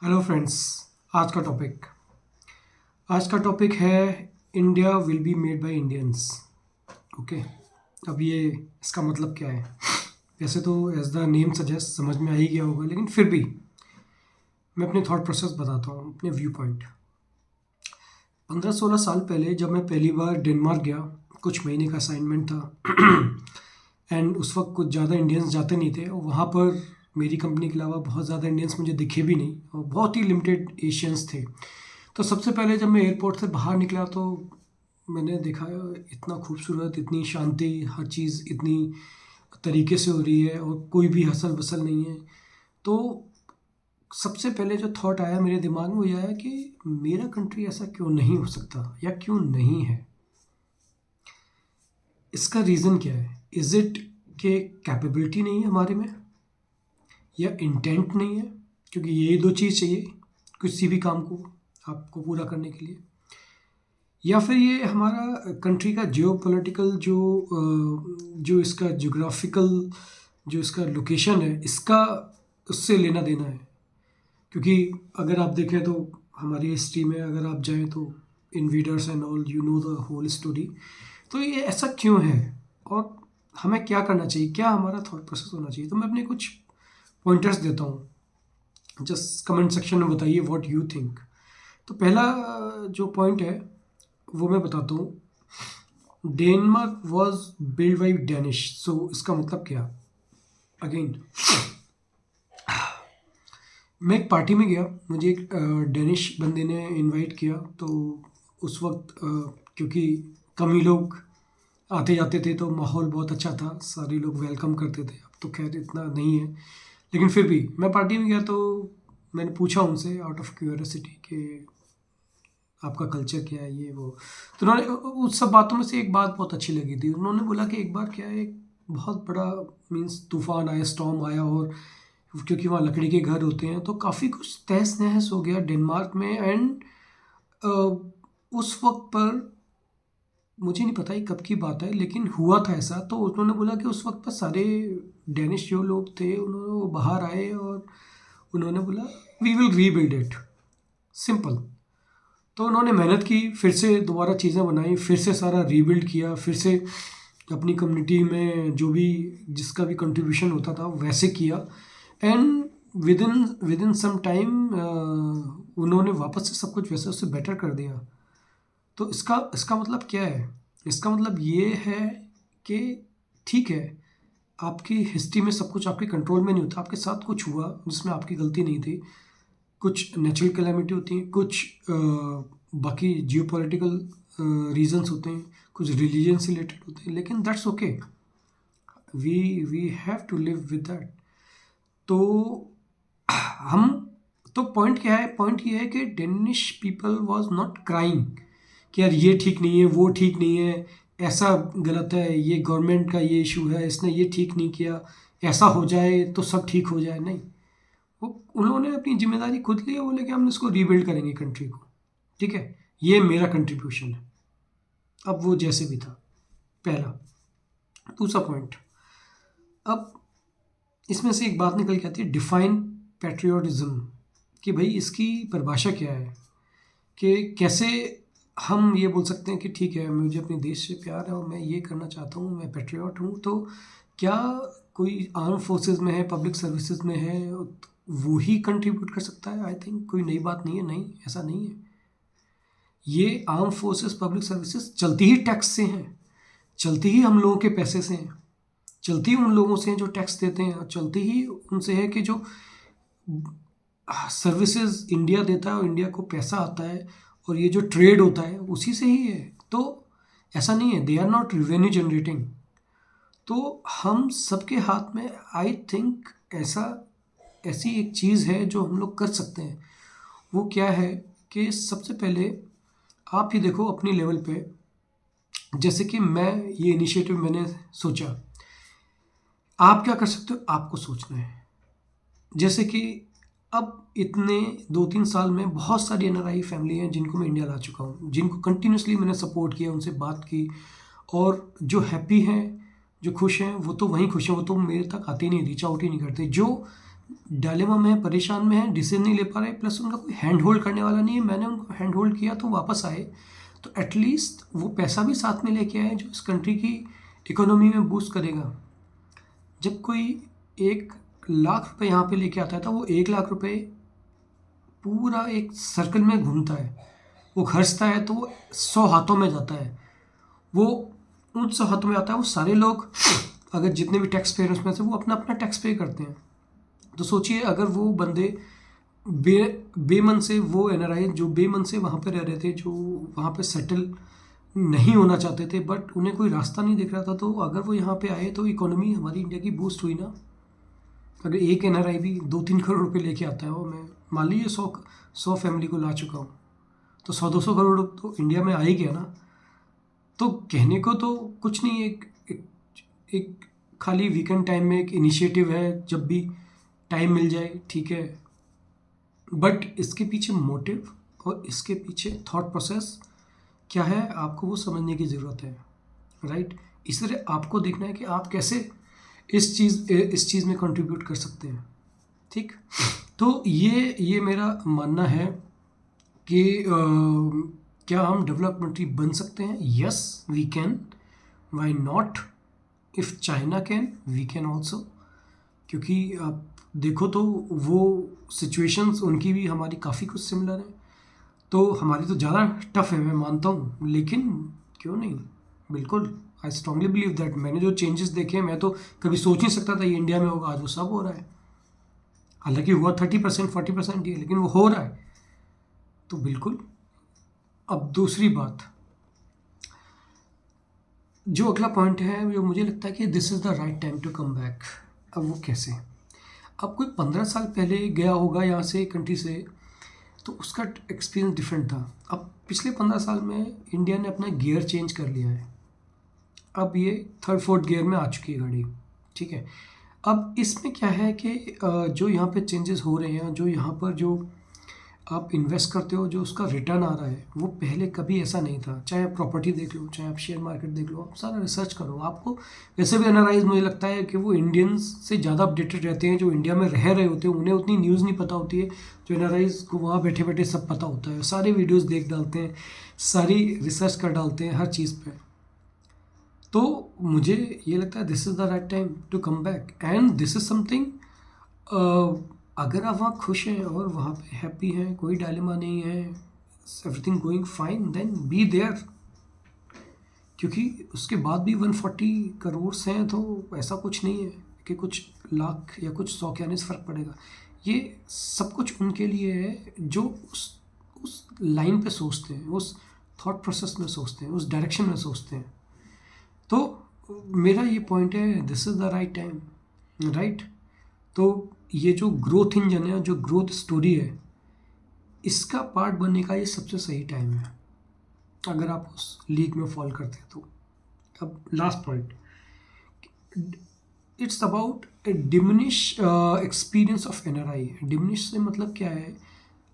Hello friends. आज का topic है India will be made by Indians. Okay. अब ये इसका मतलब क्या है? वैसे तो एज द नेम सजेस्ट समझ में आ ही गया होगा, लेकिन फिर भी मैं अपने थॉट प्रोसेस बताता हूँ, अपने व्यू पॉइंट। 15-16 साल पहले जब मैं पहली बार डेनमार्क गया, कुछ महीने का असाइनमेंट था एंड उस वक्त कुछ ज़्यादा इंडियंस जाते नहीं थे, और वहाँ पर मेरी कंपनी के अलावा बहुत ज़्यादा इंडियंस मुझे दिखे भी नहीं, और बहुत ही लिमिटेड एशियंस थे। तो सबसे पहले जब मैं एयरपोर्ट से बाहर निकला तो मैंने देखा इतना खूबसूरत, इतनी शांति, हर चीज़ इतनी तरीके से हो रही है और कोई भी हसल बसल नहीं है। तो सबसे पहले जो थॉट आया मेरे दिमाग में वो ये आया कि मेरा कंट्री ऐसा क्यों नहीं हो सकता, या क्यों नहीं है। इसका रीज़न क्या है? इज़ इट कि कैपेबिलिटी नहीं है हमारे में, या इंटेंट नहीं है? क्योंकि यही दो चीज़ चाहिए किसी भी काम को आपको पूरा करने के लिए। या फिर ये हमारा कंट्री का जियो पोलिटिकल जो इसका जोग्राफिकल, जो इसका लोकेशन है, इसका उससे लेना देना है। क्योंकि अगर आप देखें तो हमारी हिस्ट्री में अगर आप जाएं तो invaders and all, you know the whole story. तो ये ऐसा क्यों है और हमें क्या करना चाहिए, क्या हमारा थॉट प्रोसेस होना चाहिए? तो मैं अपने कुछ पॉइंटर्स देता हूँ। जस्ट कमेंट सेक्शन में बताइए व्हाट यू थिंक। तो पहला जो पॉइंट है वो मैं बताता हूँ। Denmark was build by Danish. So इसका मतलब क्या? अगेन, मैं एक पार्टी में गया, मुझे एक डेनिश बंदे ने इनवाइट किया। तो उस वक्त क्योंकि कम ही लोग आते जाते थे तो माहौल बहुत अच्छा था, सारे लोग वेलकम करते थे। अब तो खैर इतना नहीं है, लेकिन फिर भी मैं पार्टी में गया तो मैंने पूछा उनसे आउट ऑफ क्यूरियोसिटी कि आपका कल्चर क्या है, ये वो। तो उन्होंने उस सब बातों में से एक बात बहुत अच्छी लगी थी। उन्होंने बोला कि एक बार क्या है, एक बहुत बड़ा मीन्स तूफान आया, स्टॉर्म आया, और क्योंकि वहाँ लकड़ी के घर होते हैं तो काफ़ी कुछ तहस नहस हो गया डेनमार्क में। एंड उस वक्त पर मुझे नहीं पता ये कब की बात है, लेकिन हुआ था ऐसा। तो उन्होंने बोला कि उस वक्त पर सारे डेनिश जो लोग थे उन्होंने वो बाहर आए और उन्होंने बोला we will rebuild it, simple. तो उन्होंने मेहनत की, फिर से दोबारा चीज़ें बनाई, फिर से सारा रीबिल्ड किया, फिर से अपनी कम्युनिटी में जो भी जिसका भी कंट्रीब्यूशन होता था वैसे किया। And within some time उन्होंने वापस से सब कुछ वैसे उससे बेटर कर दिया। तो इसका इसका मतलब क्या है? इसका मतलब ये है कि ठीक है, आपकी हिस्ट्री में सब कुछ आपके कंट्रोल में नहीं होता, आपके साथ कुछ हुआ जिसमें आपकी गलती नहीं थी। कुछ नेचुरल कैलेमिटी होती हैं, कुछ बाकी जियोपॉलिटिकल रीजंस होते हैं, कुछ रिलीजन से रिलेटेड होते हैं, लेकिन that's okay. We we have to live with that. तो हम तो पॉइंट क्या है? पॉइंट ये है कि Danish people was not crying कि यार ये ठीक नहीं है, वो ठीक नहीं है, ऐसा गलत है, ये गवर्नमेंट का ये इशू है, इसने ये ठीक नहीं किया, ऐसा हो जाए तो सब ठीक हो जाए। नहीं, वो उन्होंने अपनी जिम्मेदारी खुद ली है, बोले कि हम इसको रीबिल्ड करेंगे कंट्री को। ठीक है, ये मेरा कंट्रीब्यूशन है। अब वो जैसे भी था, पहला। दूसरा पॉइंट, अब इसमें से एक बात निकल के आती है, डिफाइन पैट्रियोटिज्म। कि भाई इसकी परिभाषा क्या है, कि कैसे हम ये बोल सकते हैं कि ठीक है मुझे अपने देश से प्यार है और मैं ये करना चाहता हूँ, मैं पैट्रियट हूँ। तो क्या कोई आर्म फोर्सेस में है, पब्लिक सर्विसेज में है, वो ही कंट्रीब्यूट कर सकता है? आई थिंक कोई नई बात नहीं है। नहीं, ऐसा नहीं है। ये आर्म फोर्सेस, पब्लिक सर्विसेज चलती ही टैक्स से हैं, चलती ही हम लोगों के पैसे से हैं, चलती ही उन लोगों से हैं जो टैक्स देते हैं, और चलती ही उनसे है कि जो सर्विसेज इंडिया देता है और इंडिया को पैसा आता है, और ये जो ट्रेड होता है उसी से ही है। तो ऐसा नहीं है, they are not revenue generating. तो हम सबके हाथ में आई थिंक ऐसा ऐसी एक चीज़ है जो हम लोग कर सकते हैं। वो क्या है कि सबसे पहले आप ही देखो अपनी लेवल पे। जैसे कि मैं ये इनिशिएटिव मैंने सोचा, आप क्या कर सकते हो? आपको सोचना है। जैसे कि अब इतने 2-3 साल में बहुत सारी एनआरआई फैमिली हैं जिनको मैं इंडिया ला चुका हूँ, जिनको कंटिन्यूसली मैंने सपोर्ट किया, उनसे बात की, और जो हैप्पी हैं, जो खुश हैं, वो तो वहीं खुश हैं, वो तो मेरे तक आते ही नहीं, रीच आउट ही नहीं करते। जो डायलेमा में है, परेशान में है, डिसीजन नहीं ले पा रहे, प्लस उनका कोई हैंड होल्ड करने वाला नहीं है। मैंने उनको हैंड होल्ड किया तो वापस आए, तो एटलीस्ट वो पैसा भी साथ में लेके आए जो इस कंट्री की इकोनॉमी में बूस्ट करेगा। जब कोई 1 लाख रुपए यहाँ पे लेके आता है तो वो 1 लाख रुपए पूरा एक सर्कल में घूमता है, वो खर्चता है तो वो 100 हाथों में जाता है, वो उन 100 हाथों में आता है। वो सारे लोग अगर जितने भी टैक्स पेयर उसमें से वो अपना अपना टैक्स पे करते हैं। तो सोचिए अगर वो बंदे बेमन से, वो एनआरआई जो बेमन से वहाँ पे रह रहे थे, जो वहाँ पे सेटल नहीं होना चाहते थे, बट उन्हें कोई रास्ता नहीं दिख रहा था, तो अगर वो यहाँ पे आए तो इकोनॉमी हमारी इंडिया की बूस्ट हुई ना। अगर एक एनआरआई भी 2-3 करोड़ रुपए लेके आता है, वो मैं मान लीजिए 100 फैमिली को ला चुका हूँ, तो 100-200 करोड़ तो इंडिया में आ ही गया ना। तो कहने को तो कुछ नहीं, एक खाली वीकेंड टाइम में एक इनिशिएटिव है, जब भी टाइम मिल जाए ठीक है, बट इसके पीछे मोटिव और इसके पीछे थॉट प्रोसेस क्या है आपको वो समझने की ज़रूरत है, राइट। इसलिए आपको देखना है कि आप कैसे इस चीज़ में कंट्रीब्यूट कर सकते हैं, ठीक। तो ये मेरा मानना है कि क्या हम डेवलप कंट्री बन सकते हैं? Yes we can, why not. If China can we can also. क्योंकि आप देखो तो वो सिचुएशंस उनकी भी हमारी काफ़ी कुछ सिमिलर है, तो हमारी तो ज़्यादा टफ है मैं मानता हूँ, लेकिन क्यों नहीं, बिल्कुल आई स्ट्रांगली बिलीव दैट। मैंने जो चेंजेस देखे मैं तो कभी सोच नहीं सकता था ये इंडिया में होगा, आज वो सब हो रहा है। हालांकि हुआ 30% 40% ही है, लेकिन वो हो रहा है, तो बिल्कुल। अब दूसरी बात, जो अगला पॉइंट है जो मुझे लगता है कि this is the right time to come back. अब वो कैसे? अब कोई 15 साल पहले गया होगा यहाँ से कंट्री से, तो उसका एक्सपीरियंस डिफरेंट था। अब पिछले 15 साल में इंडिया ने अपना गियर चेंज कर लिया है, अब ये 3rd-4th गियर में आ चुकी है गाड़ी, ठीक है। अब इसमें क्या है कि जो यहाँ पे चेंजेस हो रहे हैं, जो यहाँ पर जो आप इन्वेस्ट करते हो, जो उसका रिटर्न आ रहा है, वो पहले कभी ऐसा नहीं था। चाहे आप प्रॉपर्टी देख लो, चाहे आप शेयर मार्केट देख लो, आप सारा रिसर्च करो, आपको वैसे भी एनालाइज मुझे लगता है कि वो इंडियंस से ज़्यादा अपडेटेड रहते हैं। जो इंडिया में रह रहे होते हैं उन्हें उतनी न्यूज़ नहीं पता होती है, जो एनालाइज को वहाँ बैठे बैठे सब पता होता है, सारे वीडियोज़ देख डालते हैं, सारी रिसर्च कर डालते हैं हर चीज़ पर। तो मुझे ये लगता है this is the right time to come back, and this is something. अगर आप वहाँ खुश हैं और वहाँ पे हैप्पी हैं, कोई डायलेमा नहीं है, everything going fine, then be there. क्योंकि उसके बाद भी 140 करोड़ हैं, तो ऐसा कुछ नहीं है कि कुछ लाख या कुछ 100 के आने से फ़र्क पड़ेगा। ये सब कुछ उनके लिए है जो उस लाइन पे सोचते हैं, उस थॉट प्रोसेस में सोचते हैं, उस डायरेक्शन में सोचते हैं। तो मेरा ये पॉइंट है, this is the right time, right. तो ये जो ग्रोथ इंजन है, जो ग्रोथ स्टोरी है, इसका पार्ट बनने का ये सबसे सही टाइम है, अगर आप उस लीग में फॉल करते हैं तो। अब last point, it's about diminish experience of NRI. Diminish से मतलब क्या है,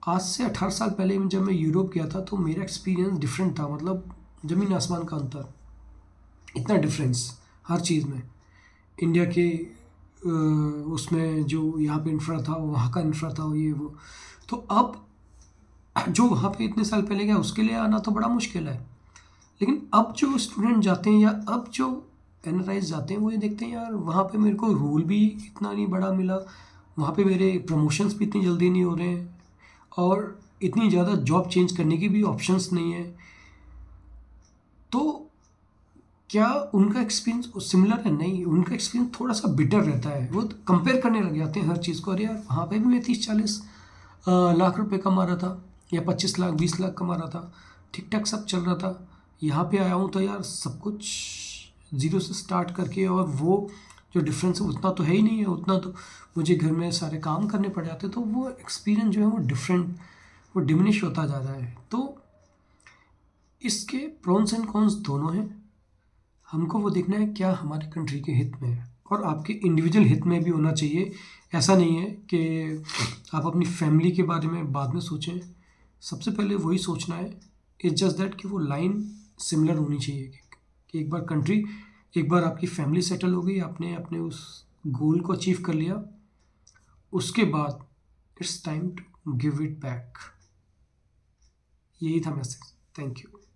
आज से 18 साल पहले जब मैं यूरोप गया था तो मेरा एक्सपीरियंस डिफरेंट था, मतलब ज़मीन आसमान का अंतर, इतना डिफरेंस हर चीज़ में। इंडिया के उसमें जो यहाँ पे इंफ्रा था, वहाँ का इंफ्रा था, ये वो। तो अब जो वहाँ पे इतने साल पहले गया उसके लिए आना तो बड़ा मुश्किल है, लेकिन अब जो स्टूडेंट जाते हैं या अब जो एनआरआईज जाते हैं वो ये देखते हैं यार वहाँ पे मेरे को रोल भी इतना नहीं बड़ा मिला, वहाँ पे मेरे प्रमोशंस भी इतनी जल्दी नहीं हो रहे हैं, और इतनी ज़्यादा जॉब चेंज करने की भी ऑप्शंस नहीं है। तो क्या उनका एक्सपीरियंस सिमिलर है? नहीं, उनका एक्सपीरियंस थोड़ा सा बिटर रहता है। वो कंपेयर करने लग जाते हैं हर चीज़ को, अरे यार वहाँ पे भी मैं 30-40 लाख रुपए कमा रहा था, या 25 लाख 20 लाख कमा रहा था, ठीक ठाक सब चल रहा था। यहाँ पे आया हूँ तो यार सब कुछ ज़ीरो से स्टार्ट करके, और वो जो डिफरेंस है उतना तो है ही नहीं है, उतना तो मुझे घर में सारे काम करने पड़ जाते। तो वो एक्सपीरियंस जो है वो डिफरेंट, वो डिमिनिश होता जा रहा है। तो इसके प्रोन्स एंड कॉन्स दोनों हैं, हमको वो देखना है क्या हमारी कंट्री के हित में है, और आपके इंडिविजुअल हित में भी होना चाहिए। ऐसा नहीं है कि आप अपनी फैमिली के बारे में बाद में सोचें, सबसे पहले वही सोचना है। इट्स जस्ट दैट कि वो लाइन सिमिलर होनी चाहिए कि एक बार कंट्री, एक बार आपकी फैमिली सेटल हो गई, आपने अपने उस गोल को अचीव कर लिया, उसके बाद it's time to give it back. यही था मैसेज। Thank you.